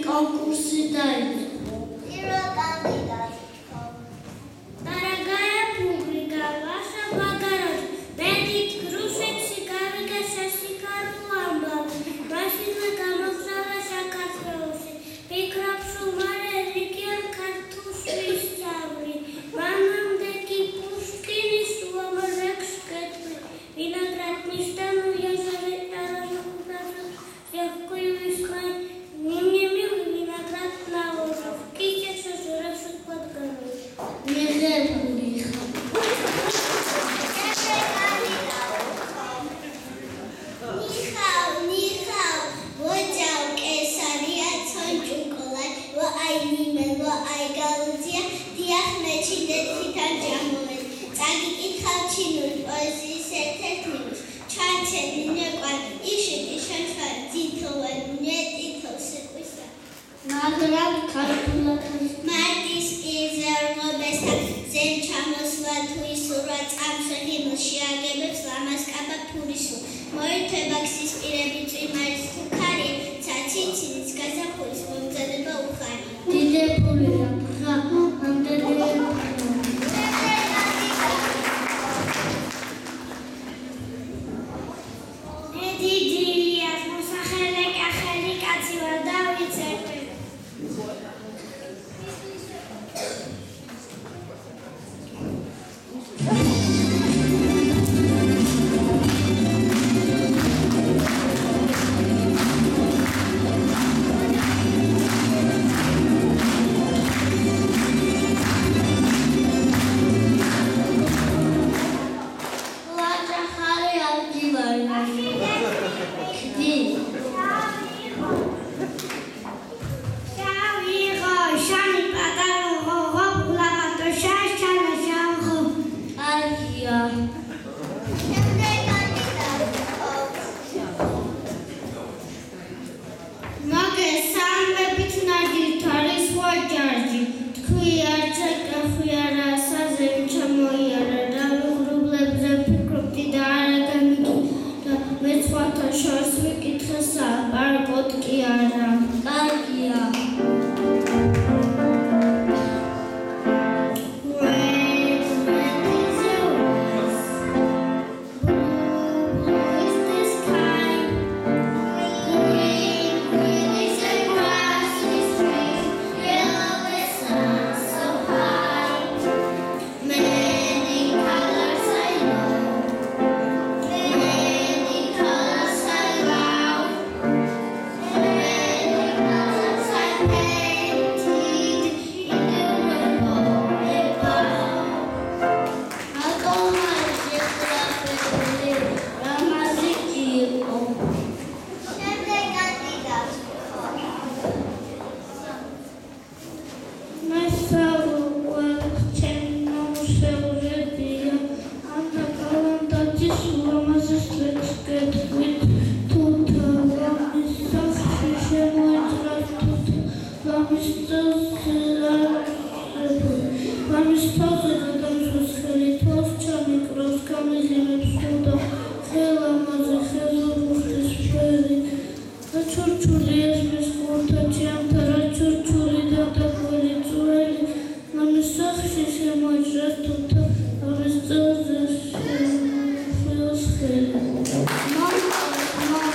კონკურსი დაიწყო. პირველ კანდიდატს Дорогая публика, ваша благородие, Бендит Грушици Гарига Шашикаруамба, Машина Камоксала Шакасроуси, Пикрапшу Маре Рикел Картушвиш Чаври, Манам Деки Пушкини Суама Рекшкетли, Виноград Миштану Яжари Таранукуказу, Севкую Вишмай, Нимнеми Виноград Наложу, Кичек Шашурашут Подгору. Martis იზრდებოდა ზემ ჩამოსვლა თუ ისურვა წამსველი შეაგებებს ლამასკაბა ფურისო მოირთვება ქსის პირები წვიმარის თუ ქარი ცაცინცინის გაზაფხულის მომზადება უხარი დიდებულია ხა ამდენია დიდილიას მოსახელე კახელი კაცი ვარ და ვიცერდი Каргия.